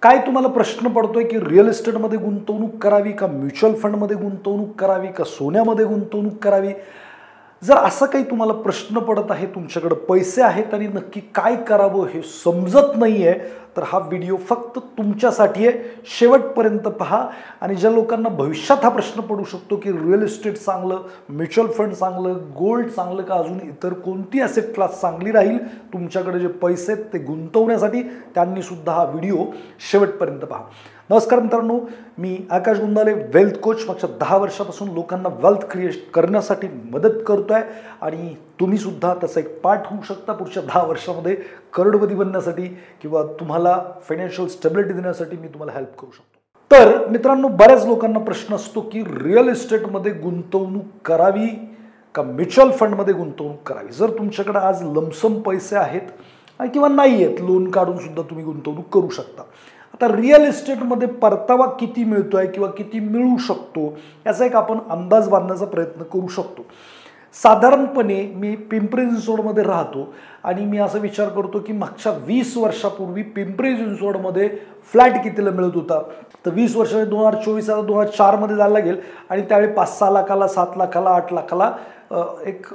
काय तुम्हाला प्रश्न पडतोय की रिअल इस्टेटमध्ये गुंतवणूक करावी का म्युच्युअल फंडमध्ये गुंतवणूक करावी का सोन्यामध्ये गुंतवणूक करावी? जर असं काही तुम्हाला प्रश्न पडत आहे, तुमच्याकडे पैसे आहेत आणि नक्की काय करावं हे समजत नाहीये, तर हा व्हिडिओ फक्त तुमच्यासाठी आहे. शेवटपर्यंत पहा. आणि ज्या लोकांना भविष्यात हा प्रश्न पडू शकतो की रिअल इस्टेट चांगलं, म्युच्युअल फंड चांगलं, गोल्ड चांगलं का अजून इतर कोणती ॲसेट क्लास चांगली राहील तुमच्याकडे जे पैसे आहेत ते गुंतवण्यासाठी, त्यांनी सुद्धा हा व्हिडिओ शेवटपर्यंत पहा. नमस्कार मित्रांनो, मी आकाश गुंदाले, वेल्थ कोच. मागच्या 10 वर्षापासून लोकांना वेल्थ क्रिएट करण्यासाठी मदत करतोय आणि तुम्ही सुद्धा त्याचा एक पार्ट होऊ शकता पुढच्या 10 वर्षामध्ये करोडपती बनण्यासाठी किंवा तुम्हाला फायनान्शियल स्टेबिलिटी देण्यासाठी मी तुम्हाला हेल्प करू शकतो. तर मित्रांनो, बऱ्याच लोकांना प्रश्न असतो की रिअल इस्टेटमध्ये गुंतवणूक करावी का म्युच्युअल फंडमध्ये गुंतवणूक करावी. जर तुमच्याकडे आज लमसम पैसे आहेत किंवा नाही आहेत, लोन काढून सुद्धा तुम्ही गुंतवणूक करू शकता. आता रिअल इस्टेटमध्ये परतावा किती मिळतोय किंवा किती मिळू शकतो याचा एक आपण अंदाज बांधण्याचा प्रयत्न करू शकतो. साधारणपणे मी पिंपरी चिंचवडमध्ये राहतो आणि मी असा विचार करतो की मागच्या 20 वर्षापूर्वी पिंपरी चिंचवडमध्ये फ्लॅट कितीला मिळत होता. तर 20 वर्ष 2024 2004 मध्ये जायला लागेल आणि त्यावेळी 5-6 लाखाला, 7 लाखाला, 8 लाखाला एक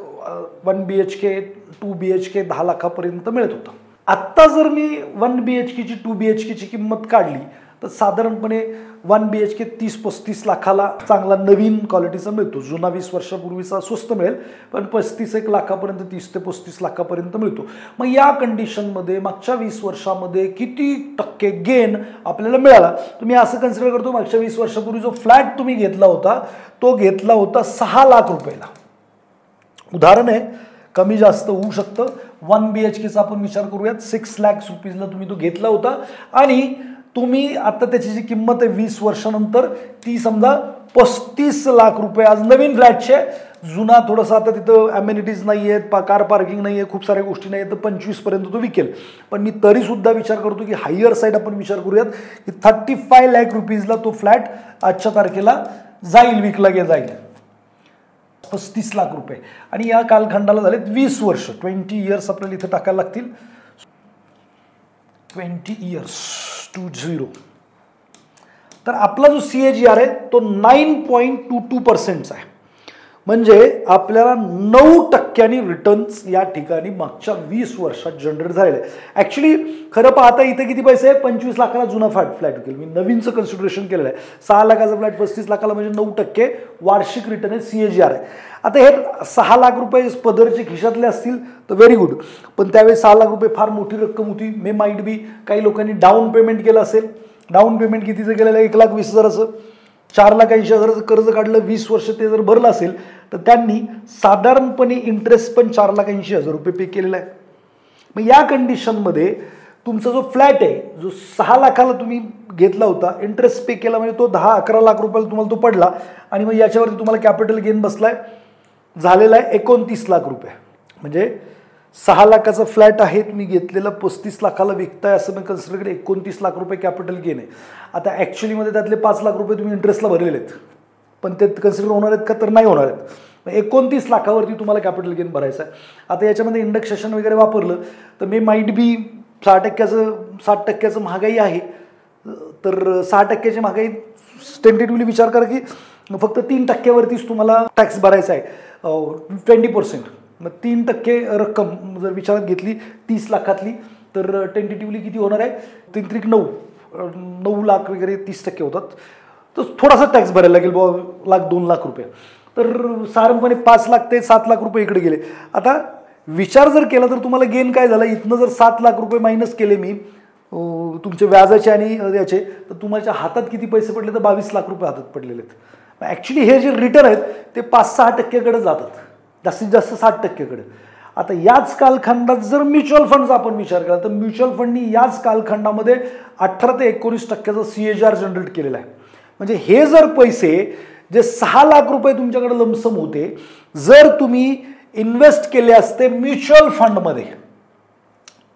1 BHK, 2 BHK 10 लाखापर्यंत मिळत होतं. आत्ता जर मी 1 BHKची 2 BHKची किंमत काढली तर साधारणपणे 1 BHK 30-35 लाखाला चांगला नवीन क्वालिटीचा मिळतो. जुना 20 वर्षापूर्वीचा स्वस्त मिळेल, पण 35-1 लाखापर्यंत, 30 ते 35 लाखापर्यंत मिळतो. मग या कंडिशनमध्ये मागच्या 20 वर्षामध्ये किती टक्के गेन आपल्याला मिळाला? तुम्ही असं कन्सिडर करतो, मागच्या 20 वर्षापूर्वी जो फ्लॅट तुम्ही घेतला होता तो घेतला होता 6 लाख रुपयाला. उदाहरण आहे, कमी जास्त होऊ शकतं. 1 BHKचा आपण विचार करूयात, 6 लाख रुपीजला तुम्ही तो घेतला होता आणि तुम्ही आता त्याची जी किंमत आहे 20 वर्षानंतर ती समजा 35 लाख रुपये आज नवीन फ्लॅटचे. जुना थोडंसं आता तिथं ॲम्युनिटीज नाही आहेत, कार पार्किंग नाही आहे, खूप साऱ्या गोष्टी नाही आहेत, तर 25 पर्यंत तो विकेल. पण मी तरी सुद्धा विचार करतो की हायर साईड आपण विचार करूयात की 35 लाख रुपीजला तो फ्लॅट आजच्या तारखेला जाईल, विकला जाईल 35 लाख रुपये. आणि या कालखंडाला झालेत 20 वर्ष, 20 इयर्स आपल्याला इथे टाकायला लागतील. 20 इयर्स 20. तर आपला जो CAGR आहे तो 9.22% आहे. म्हणजे आपल्याला 9% रिटर्न्स या ठिकाणी मागच्या 20 वर्षात जनरेट झालेले आहे. ॲक्च्युली खरं पाहता इथे किती पैसे आहे? 25 लाखाला जुना फ्लॅट विकेल. मी नवीनचं कन्सिडरेशन केलेलं आहे. 6 लाखाचा फ्लॅट 35 लाखाला म्हणजे 9% वार्षिक रिटर्न आहे, CAGR आहे. आता हे 6 लाख रुपये पदरचे खिशातले असतील तर व्हेरी गुड, पण त्यावेळेस 6 लाख रुपये फार मोठी रक्कम होती. मे माइट बी काही लोकांनी डाऊन पेमेंट केलं असेल. डाऊन पेमेंट कितीचं केलेलं आहे? 1,20,000. 4,80,000 कर्ज काढलं, 20 वर्ष ते जर भरलं असेल तर त्यांनी साधारणपणे इंटरेस्ट पण 4,80,000 रुपये पे केलेला आहे. मग या कंडिशनमध्ये तुमचा जो फ्लॅट आहे, जो 6 लाखाला तुम्ही घेतला होता, इंटरेस्ट पे केला म्हणजे तो 10-11 लाख रुपयाला तुम्हाला तो पडला आणि मग याच्यावरती तुम्हाला कॅपिटल गेन बसलाय, झालेला आहे 29 लाख रुपये. म्हणजे 6 लाखाचा फ्लॅट आहे, तुम्ही घेतलेला 35 लाखाला विकताय असं मी कन्सिडर केलं, 29 लाख रुपये कॅपिटल गेन आहे. आता ॲक्च्युलीमध्ये त्यातले 5 लाख रुपये तुम्ही इंटरेस्टला भरलेले आहेत, पण ते कन्सिडर होणार आहेत का? तर नाही होणार आहेत. 29 लाखावरती तुम्हाला कॅपिटल गेन भरायचं आहे. आता याच्यामध्ये इंडेक्सेशन वगैरे वापरलं तर मे माइट बी 60% महागाई आहे, तर 6%ची महागाई टेंटेटिव्हली विचार करा की फक्त 3%वरतीच तुम्हाला टॅक्स भरायचा आहे, 20%. मग 3% रक्कम जर विचारात घेतली 30 लाखातली तर टेंटेटिव्हली किती होणार आहे? 9 लाख वगैरे 30% होतात. तर थोडासा टॅक्स भरायला लागेल, 1,02 लाख रुपये. तर साधारणपणे 5 लाख ते 7 लाख रुपये इकडे गेले. आता विचार जर केला तर तुम्हाला गेन काय झाला? इथनं जर 7 लाख रुपये मायनस केले मी तुमचे व्याजाचे आणि याचे, तर तुमच्या हातात किती पैसे पडले? तर 22 लाख रुपये हातात पडलेले आहेत. ॲक्च्युली हे जे रिटर्न आहेत ते 5-6%कडे जातात, जास्तीत जास्त 60%कडे. आता याच कालखंडात जर म्युच्युअल फंडचा आपण विचार केला तर म्युच्युअल फंडनी याच कालखंडामध्ये 18 ते 19% CAGR जनरेट केलेला आहे. म्हणजे हे जर पैसे जे 6 लाख रुपये तुमच्याकडे लमसम होते, जर तुम्ही इन्व्हेस्ट केले असते म्युच्युअल फंडमध्ये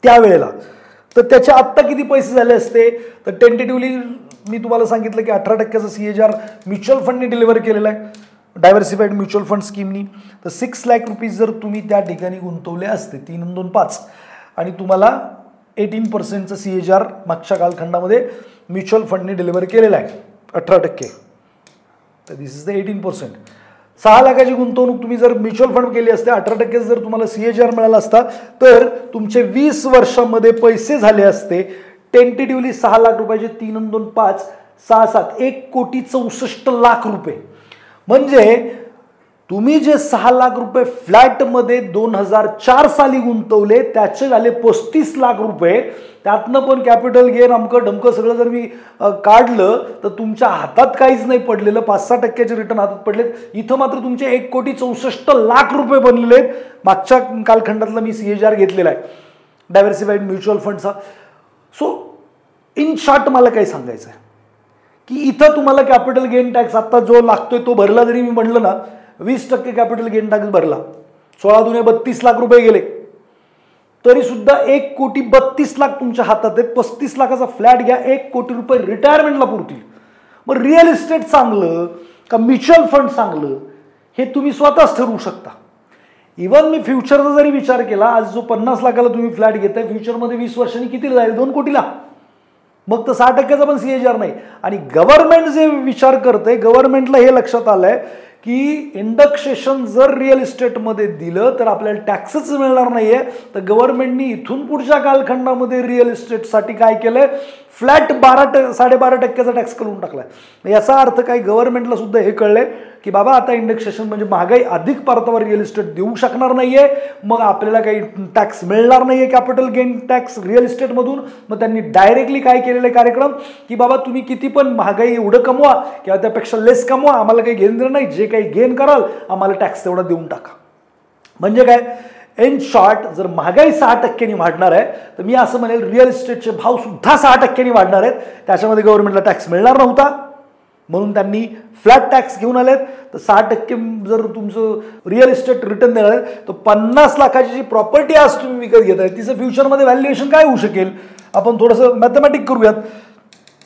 त्यावेळेला, तर त्याचे आत्ता किती पैसे झाले असते? तर टेंटेटिव्हली मी तुम्हाला सांगितलं की 18% CAGR म्युच्युअल फंडने डिलिव्हर केलेला आहे, डायव्हर्सिफाईड म्युच्युअल फंड स्कीमनी. तर 6 लाख रुपीज जर तुम्ही त्या ठिकाणी गुंतवले असते, 3 आणि 2 5, आणि तुम्हाला 18% CAGR मागच्या कालखंडामध्ये म्युच्युअल फंडने डिलिव्हर केलेला आहे 18%. तर दिस इज द 18%. 6 लाखाची गुंतवणूक तुम्ही जर म्युच्युअल फंड केली असते, 18% जर तुम्हाला CAGR मिळाला असता, तर तुमचे 20 वर्षामध्ये पैसे झाले असते टेंटेटिव्हली 6 लाख रुपयाचे 3 आणि 2 5 6 7 1,64,00,000 रुपये. म्हणजे तुम्ही जे 6 लाख रुपये फ्लॅटमध्ये 2004 साली गुंतवले त्याचे झाले 35 लाख रुपये. त्यातनं पण कॅपिटल गेन अमकं ढमकं सगळं जर मी काढलं तर तुमच्या हातात काहीच नाही पडलेलं, 5-6% रिटर्न हातात पडलेत. इथं मात्र तुमचे 1,64,00,000 रुपये बनलेले आहेत. मागच्या कालखंडातला मी CAGR घेतलेला आहे डायव्हर्सिफाईड म्युच्युअल फंडचा. सो इन शॉर्ट मला काय सांगायचं आहे की इथं तुम्हाला कॅपिटल गेन टॅक्स आता जो लागतोय तो भरला जरी मी म्हणलं ना, 20% कॅपिटल गेन टॅक्स भरला, 16 दुने 32 लाख रुपये गेले, तरी सुद्धा 1,32,00,000 तुमच्या हातात आहेत. 35 लाखाचा फ्लॅट घ्या, 1 कोटी रुपये रिटायरमेंटला पुरतील. मग रिअल इस्टेट चांगलं का म्युच्युअल फंड चांगलं हे तुम्ही स्वतःच ठरवू शकता. इव्हन मी फ्युचरचा जरी विचार केला, आज जो 50 लाखाला तुम्ही फ्लॅट घेताय, फ्युचरमध्ये 20 वर्षांनी कितीला जाईल? 2 कोटीला. मग तर 6%चा पण CAGR नाही. आणि गव्हर्नमेंट जे विचार करते, गव्हर्नमेंटला हे लक्षात आलंय की इंडक्सेशन जर रिअल इस्टेटमध्ये दिलं तर आपल्याला टॅक्सच मिळणार नाहीये. तर गव्हर्नमेंटनी इथून पुढच्या कालखंडामध्ये रिअल इस्टेटसाठी काय केलंय, फ्लॅट 12-12.5%चा टॅक्स करून टाकलाय. याचा अर्थ काय, गव्हर्नमेंटला सुद्धा हे कळलंय की बाबा आता इंडक्सेशन म्हणजे महागाई अधिक परतावा रिअल इस्टेट देऊ शकणार नाहीये, मग आपल्याला काही टॅक्स मिळणार नाहीये कॅपिटल गेन टॅक्स रिअल इस्टेटमधून. मग त्यांनी डायरेक्टली काय केलेले कार्यक्रम की बाबा तुम्ही किती पण महागाई एवढं कमवा किंवा त्यापेक्षा लेस कमवा, आम्हाला काही घेणं देणं नाही, जे काही गेन कराल आम्हाला टॅक्स तेवढा देऊन टाका. म्हणजे काय, इन शॉर्ट जर महागाई 6%नी वाढणार आहे तर मी असं म्हणेल रिअल इस्टेटचे भाव सुद्धा 6%नी वाढणार आहेत. त्याच्यामध्ये गव्हर्नमेंटला टॅक्स मिळणार नव्हता म्हणून त्यांनी फ्लॅट टॅक्स घेऊन आलेत. तर 6% जर तुमचं रिअल इस्टेट रिटर्न देणार आहे तर 50 लाखाची जी प्रॉपर्टी आज तुम्ही विकत घेताय तिचं फ्युचरमध्ये व्हॅल्युएशन काय होऊ शकेल, आपण थोडंसं मॅथमॅटिक करूयात.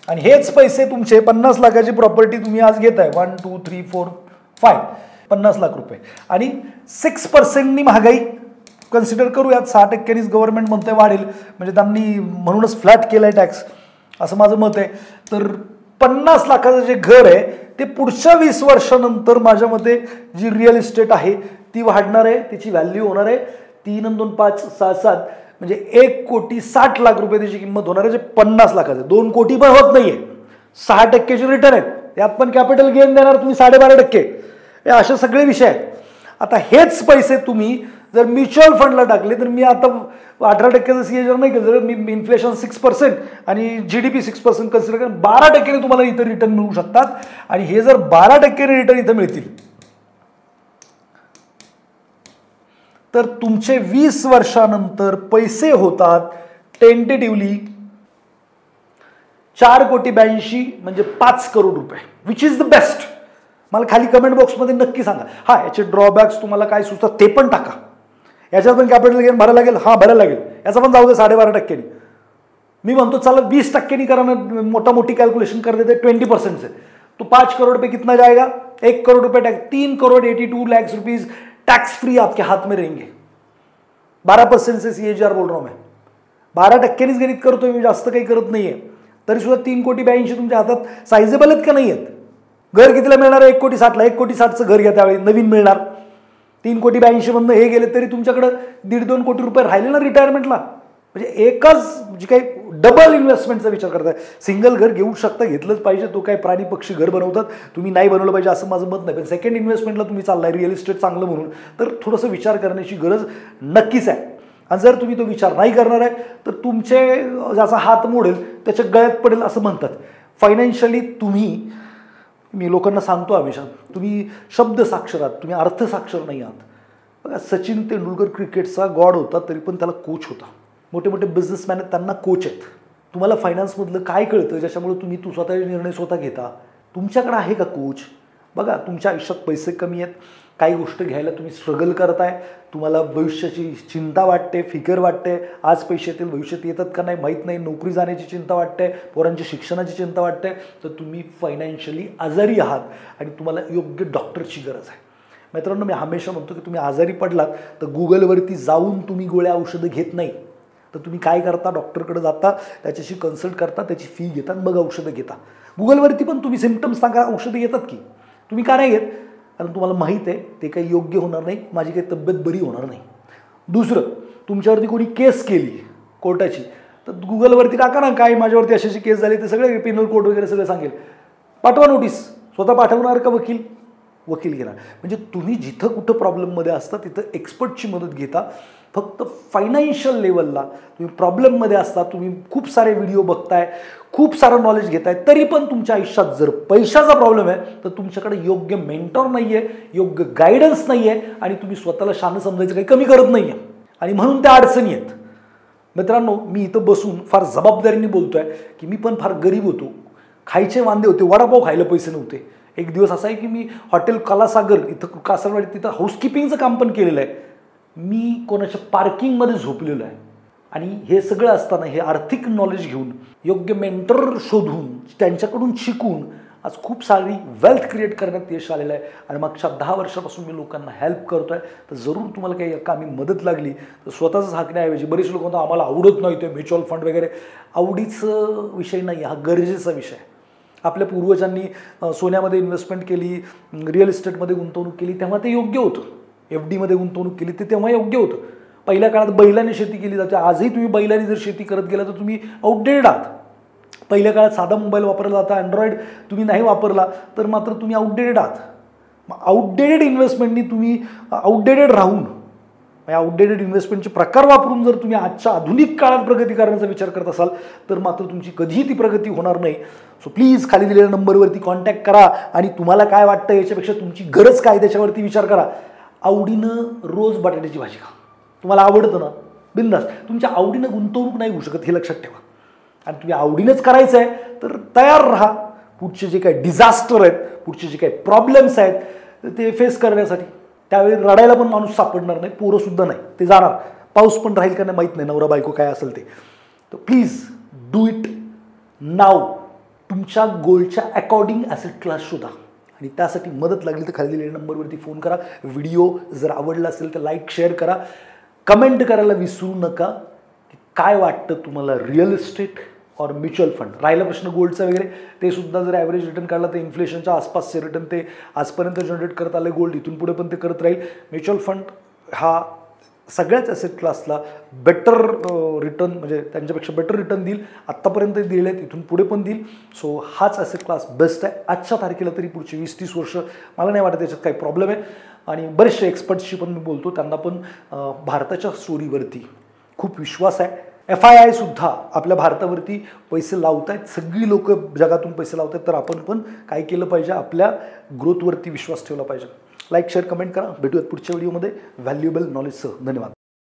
आणि हेच पैसे तुमचे 50 लाखाची प्रॉपर्टी तुम्ही आज घेताय, 1 2 3 4 5 50 लाख रुपये, आणि 6%नी महागाई कन्सिडर करूयात. 6%नीच गव्हर्नमेंट म्हणतंय वाढेल, म्हणजे त्यांनी म्हणूनच फ्लॅट केलाय टॅक्स, असं माझं मत आहे. तर 50 लाखाचं जे घर आहे ते पुढच्या 20 वर्षानंतर माझ्या मते जी रिअल इस्टेट आहे ती वाढणार आहे, त्याची व्हॅल्यू होणार आहे 3 आणि 2 5 6 7 म्हणजे 1,60,00,000 रुपये त्याची किंमत होणार आहे. जे 50 लाखाचं 2 कोटी पण होत नाहीये. 6%चे रिटर्न आहेत, त्यात पण कॅपिटल गेन देणार तुम्ही 12.5%. हे असे सगळे विषय आहेत. आता हेच पैसे तुम्ही जर म्युच्युअल फंडला टाकले तर मी आता 18%चा CAGR नाही केलं, मी इन्फ्लेशन 6% आणि GDP 6% कन्सिडर करून 12%ने तुम्हाला इथं रिटर्न मिळू शकतात. आणि हे जर 12%ने रिटर्न इथं मिळतील तर तुमचे 20 वर्षानंतर पैसे होतात टेंटेटिव्हली 4,82,00,000 म्हणजे 5 करोड रुपये, विच इज द बेस्ट. मला खाली कमेंट बॉक्समध्ये नक्की सांगा. हा, याचे ड्रॉबॅक्स तुम्हाला काय सुचतात ते पण टाका. याच्यात पण कॅपिटल गेन भरायला लागेल, हा भरायला लागेल, याचा पण जाऊ दे 12.5%. मी म्हणतो चला 20%नी करा, मोटा मोठी कॅल्क्युलेशन कर देते 20% से तो 5 करोड़ पे कितना जाएगा, 1 करोड़ रुपए टैक्स, 3,82,00,000 रुपीज टैक्स फ्री आपके हाथ में रहेंगे. 12% से CAGR बोल रहा हूं मैं, 12%नीच गणित करतोय मी, जास्त काही करत नाहीये. तरी सुद्धा 3,82,00,000 तुमच्या हातात सायझेबल आहेत का नाही आहेत. घर कितीला मिळणार आहे, 1,60,00,000ला. 1,60,00,000चं घर घ्या त्यावेळी नवीन मिळणार. 3,82,00,000 मधनं हे गेले तरी तुमच्याकडे 1.5-2 कोटी रुपये राहिले ना रिटायरमेंटला. म्हणजे एकाच जे काही डबल इन्व्हेस्टमेंटचा विचार करताय. सिंगल घर घेऊ शकता, घेतलंच पाहिजे, तो काय प्राणी पक्षी घर बनवतात, तुम्ही नाही बनवलं पाहिजे असं माझं मत नाही. पण सेकंड इन्व्हेस्टमेंटला तुम्ही चाललाय रिअल इस्टेट चांगलं म्हणून, तर थोडंसं विचार करण्याची गरज नक्कीच आहे. आणि जर तुम्ही तो विचार नाही करणार आहे तर तुमचे ज्याचा हात मोडेल त्याच्या गळ्यात पडेल असं म्हणतात. फायनान्शियली तुम्ही, मी लोकांना सांगतो हमेशा, तुम्ही शब्द साक्षर आहात, तुम्ही अर्थ साक्षर नाही आहात. बघा, सचिन तेंडुलकर क्रिकेटचा गॉड होता तरी पण त्याला कोच होता. मोठे मोठे बिझनेसमॅन आहेत, त्यांना कोच आहेत. तुम्हाला फायनान्समधलं काय कळतं ज्याच्यामुळे तुम्ही स्वतःचे निर्णय स्वतः घेता? तुमच्याकडे आहे का कोच? बघा, तुमच्या आयुष्यात पैसे कमी आहेत, काही गोष्ट घ्यायला तुम्ही स्ट्रगल करताय, तुम्हाला भविष्याची चिंता वाटते, फिकर वाटते, आज पैसे येतील भविष्यात येतात का नाही माहीत नाही, नोकरी जाण्याची चिंता वाटते, पोरांच्या शिक्षणाची चिंता वाटते, तर तुम्ही फायनान्शियली आजारी आहात आणि तुम्हाला योग्य डॉक्टरची गरज आहे. मित्रांनो, मी हमेशा म्हणतो की तुम्ही आजारी पडलात तर गुगलवरती जाऊन तुम्ही गोळ्या औषधं घेत नाही, तर तुम्ही काय करता, डॉक्टरकडे जाता, त्याच्याशी कन्सल्ट करता, त्याची फी घेता, मग औषधं घेता. गुगलवरती पण तुम्ही सिम्पटम्स सांगा, औषधं घेतात की. तुम्ही का नाही घेत? कारण तुम्हाला माहीत आहे ते काही योग्य होणार नाही, माझी काही तब्येत बरी होणार नाही. दुसरं, तुमच्यावरती कोणी केस केली कोर्टाची, तर गुगलवरती टाका ना काय माझ्यावरती अशी केस झाली, ते सगळे पेनल कोड वगैरे सगळं सांगेल. पाठवा नोटीस. स्वतः पाठवणार का वकील? वकील घेणार. म्हणजे तुम्ही जिथं कुठं प्रॉब्लेममध्ये असता तिथं एक्सपर्टची मदत घेता. फक्त फायनान्शियल लेवलला तुम्ही प्रॉब्लेममध्ये असता, तुम्ही खूप सारे व्हिडिओ बघताय, खूप सारं नॉलेज घेताय, तरी पण तुमच्या आयुष्यात जर पैशाचा प्रॉब्लेम आहे तर तुमच्याकडे योग्य मेंटॉर नाही आहे, योग्य गायडन्स नाही आहे, आणि तुम्ही स्वतःला शान समजायचं काही कमी करत नाही आहे, आणि म्हणून त्या अडचणी आहेत. मित्रांनो, मी इथं बसून फार जबाबदारीने बोलतोय की मी पण फार गरीब होतो, खायचे वांदे होते, वडापाव खायला पैसे नव्हते. एक दिवस असा आहे की मी हॉटेल कलासागर इथं कासरवाडी तिथं हाऊसकीपिंगचं काम पण केलेलं आहे. मी कोणाच्या पार्किंगमध्ये झोपलेलो आहे. आणि हे सगळं असताना हे आर्थिक नॉलेज घेऊन, योग्य मेंटर शोधून, त्यांच्याकडून शिकून आज खूप सारी वेल्थ क्रिएट करण्यात यश आलेलं आहे. आणि मागच्या 10 वर्षापासून मी लोकांना हेल्प करतोय. तर जरूर तुम्हाला काही कामी मदत लागली तर स्वतःच हाकण्याऐवजी, बरेच लोक म्हणतात आम्हाला आवडत नाही ते म्युच्युअल फंड वगैरे. आवडीचं विषय नाही, हा गरजेचा विषय आहे. आपल्या पूर्वजांनी सोन्यामध्ये इन्व्हेस्टमेंट केली, रिअल इस्टेटमध्ये गुंतवणूक केली, तेव्हा ते योग्य होतं. FD मध्ये गुंतवणूक केली ते तेव्हा योग्य होतं. पहिल्या काळात बैलाने शेती केली जाते. आजही तुम्ही बैलाने जर शेती करत गेला तर तुम्ही आउटडेटेड आहात. पहिल्या काळात साधा मोबाईल वापरला जाता, अँड्रॉइड तुम्ही नाही वापरला तर मात्र तुम्ही आउटडेटेड आहात. मग आउटडेटेड इन्व्हेस्टमेंटनी तुम्ही आउटडेटेड राहून, आउटडेटेड इन्व्हेस्टमेंटचे प्रकार वापरून जर तुम्ही आजच्या आधुनिक काळात प्रगती करण्याचा विचार करत असाल तर मात्र तुमची कधीही ती प्रगती होणार नाही. सो प्लीज खाली दिलेल्या नंबरवरती कॉन्टॅक्ट करा आणि तुम्हाला काय वाटतं याच्यापेक्षा तुमची गरज काय त्याच्यावरती विचार करा. आवडीनं रोज बटाट्याची भाजी खा. तुम्हाला आवडतं ना, बिंदास. तुमच्या आवडीनं गुंतवणूक नाही होऊ शकत, हे लक्षात ठेवा. आणि तुम्ही आवडीनंच करायचं आहे तर तयार राहा पुढचे जे काही डिझास्टर आहेत, पुढचे जे काही प्रॉब्लेम्स आहेत ते फेस करण्यासाठी. त्यावेळी रडायला पण माणूस सापडणार नाही, पोरंसुद्धा नाही, ते जाणार. पाऊस पण राहील का नाही माहीत नाही, नवरा बायको काय असेल ते. तर प्लीज डू इट नाव. तुमच्या गोलच्या अकॉर्डिंग ॲसेट क्लास शोधा आणि त्यासाठी मदत लागली तर खाली दिलेल्या नंबरवरती फोन करा. व्हिडिओ जर आवडला असेल तर लाईक शेअर करा. कमेंट करायला विसरू नका की काय वाटतं तुम्हाला, रिअल इस्टेट और म्युच्युअल फंड. राहिला प्रश्न गोल्डचा वगैरे, ते सुद्धा जर ॲव्हरेज रिटर्न काढला तर इन्फ्लेशनच्या आसपासचे रिटर्न ते आजपर्यंत जनरेट करत आले गोल्ड, इथून पुढे पण ते करत राहील. म्युच्युअल फंड हा सगळ्याच ॲसेट क्लासला बेटर रिटर्न, म्हणजे त्यांच्यापेक्षा बेटर रिटर्न देईल. आत्तापर्यंत दिले आहेत, इथून पुढे पण देईल. सो हाच ॲसेट क्लास बेस्ट आहे. आजच्या तारखेला तरी पुढची 20-30 वर्ष मला नाही वाटत त्याच्यात काही प्रॉब्लेम आहे. आणि बरेचसे एक्सपर्ट्सशी पण मी बोलतो, त्यांना पण भारताच्या स्टोरीवरती खूप विश्वास आहे. FII सुद्धा आपल्या भारतावरती पैसे लावत आहेत. सगळी लोक जगातून पैसे लावत आहेत. तर आपण पण काय केलं पाहिजे, आपल्या ग्रोथवरती विश्वास ठेवला पाहिजे. लाईक शेअर कमेंट करा. भेटूयात पुढच्या व्हिडिओमध्ये व्हॅल्युएबल नॉलेजसह. धन्यवाद.